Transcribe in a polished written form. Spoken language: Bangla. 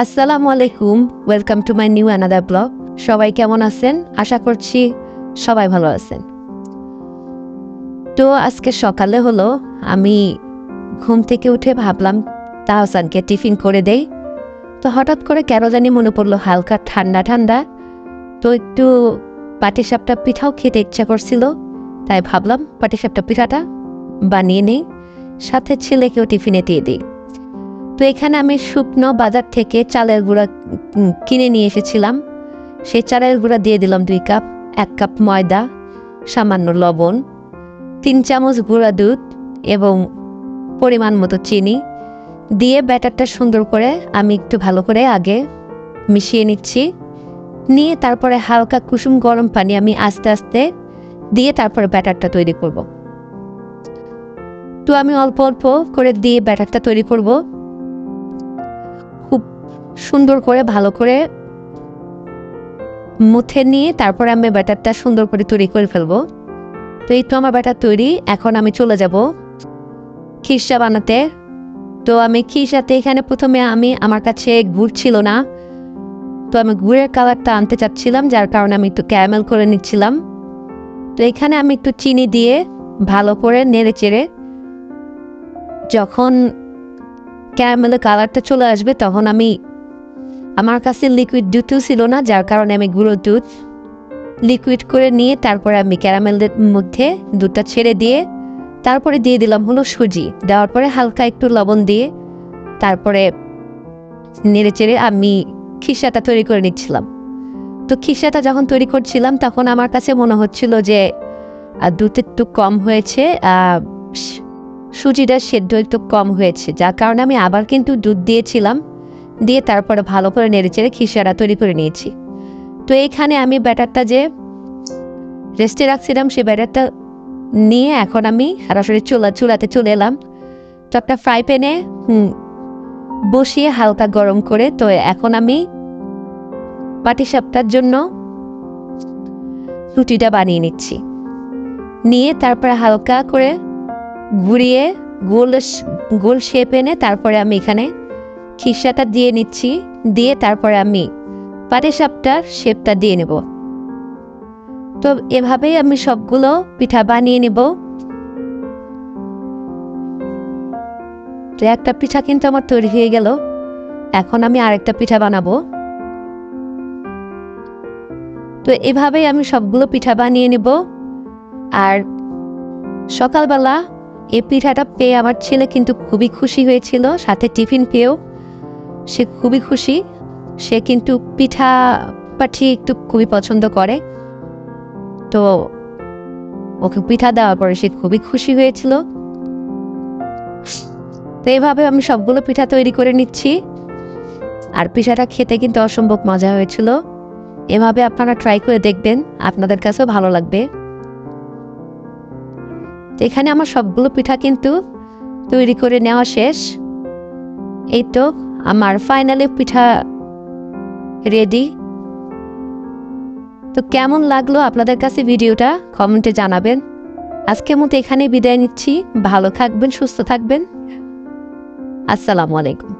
আসসালামু আলাইকুম, welcome to my new another blog. সবাই কেমন আছেন? আশা করছি সবাই ভালো আছেন। তো আজকে সকালে হলো আমি ঘুম থেকে উঠে ভাবলাম তাহসানকে টিফিন করে দেই। তো হঠাৎ করে কেন জানি মনে পড়লো হালকা ঠান্ডা ঠান্ডা, তো একটু পাটিসাপটা পিঠাও খেতে ইচ্ছা করছিল, তাই ভাবলাম পাটিসাপটা পিঠাটা বানিয়ে নেই, সাথে ছেলেকেও টিফিনে দিয়ে দিই। তো এখানে আমি শুকনো বাজার থেকে চালের গুঁড়া কিনে নিয়ে এসেছিলাম। সেই চালের গুঁড়া দিয়ে দিলাম 2 কাপ, 1 কাপ ময়দা, সামান্য লবণ, 3 চামচ গুঁড়া দুধ এবং পরিমাণ মতো চিনি দিয়ে ব্যাটারটা সুন্দর করে আমি একটু ভালো করে আগে মিশিয়ে নিচ্ছি। নিয়ে তারপরে হালকা কুসুম গরম পানি আমি আস্তে আস্তে দিয়ে তারপরে ব্যাটারটা তৈরি করব। তো আমি অল্প অল্প করে দিয়ে ব্যাটারটা তৈরি করব, খুব সুন্দর করে ভালো করে মুথে নিয়ে তারপরে আমি ব্যাটারটা সুন্দর করে তৈরি করে ফেলবো। তো এই তো আমার ব্যাটার তৈরি। এখন আমি চলে যাব খিরসা বানাতে। তো আমি খিরসাতে এখানে প্রথমে আমার কাছে গুড় ছিল না, তো আমি গুড়ের কালারটা আনতে চাচ্ছিলাম, যার কারণে আমি একটু ক্যারামেল করে নিচ্ছিলাম। তো এখানে আমি একটু চিনি দিয়ে ভালো করে নেড়ে চেড়ে যখন ক্যারামেলের কালারটা চলে আসবে তখন আমার কাছে লিকুইড দুধও ছিল না, যার কারণে আমি গুঁড়ো দুধ লিকুইড করে নিয়ে তারপরে আমি ক্যারামেলের মধ্যে দুধটা ছেড়ে দিয়ে তারপরে দিয়ে দিলাম হলো সুজি। দেওয়ার পরে হালকা একটু লবণ দিয়ে তারপরে নেড়ে চেড়ে আমি খিরসাটা তৈরি করে নিচ্ছিলাম। তো খিরসাটা যখন তৈরি করছিলাম তখন আমার কাছে মনে হচ্ছিল যে দুধ একটু কম হয়েছে, সুজিটা সেদ্ধ একটু কম হয়েছে, যার কারণে আমি আবার কিন্তু দুধ দিয়েছিলাম, দিয়ে তারপরে ভালো করে নেড়ে চেড়ে খিরসাটা তৈরি করে নিয়েছি। তো এইখানে আমি ব্যাটারটা যে রেস্টে রাখছিলাম সেই ব্যাটারটা নিয়ে এখন আমি সরাসরি চুলাতে চলে এলাম। তো একটা ফ্রাই প্যানে বসিয়ে হালকা গরম করে তো এখন আমি পাটিসাপটার জন্য রুটিটা বানিয়ে নিচ্ছি। নিয়ে তারপরে হালকা করে ঘুরিয়ে গোল শেপ এনে তারপরে আমি এখানে খিরসাটা দিয়ে নিচ্ছি, দিয়ে তারপরে আমি পাটিসাপটার শেপটা দিয়ে নেব। তো এভাবেই আমি সবগুলো পিঠা বানিয়ে নেব। তো একটা পিঠা কিন্তু আমার তৈরি হয়ে গেল, এখন আমি আরেকটা পিঠা বানাবো। তো এভাবেই আমি সবগুলো পিঠা বানিয়ে নেব। আর সকালবেলা এই পিঠাটা পেয়ে আমার ছেলে কিন্তু খুবই খুশি হয়েছিল, সাথে টিফিন পেয়েও সে খুবই খুশি। সে কিন্তু পিঠা পাঠি একটু খুবই পছন্দ করে, তো ওকে পিঠা দেওয়ার পরে সে খুবই খুশি হয়েছিল। তো এইভাবে আমি সবগুলো পিঠা তৈরি করে নিচ্ছি। আর পিঠাটা খেতে কিন্তু অসম্ভব মজা হয়েছিল। এভাবে আপনারা ট্রাই করে দেখবেন, আপনাদের কাছেও ভালো লাগবে। তো এখানে আমার সবগুলো পিঠা কিন্তু তৈরি করে নেওয়া শেষ। এই তো আমার ফাইনালি পিঠা রেডি। তো কেমন লাগলো আপনাদের কাছে ভিডিওটা কমেন্টে জানাবেন। আজকের মতো এখানে বিদায় নিচ্ছি। ভালো থাকবেন, সুস্থ থাকবেন। আসসালামু আলাইকুম।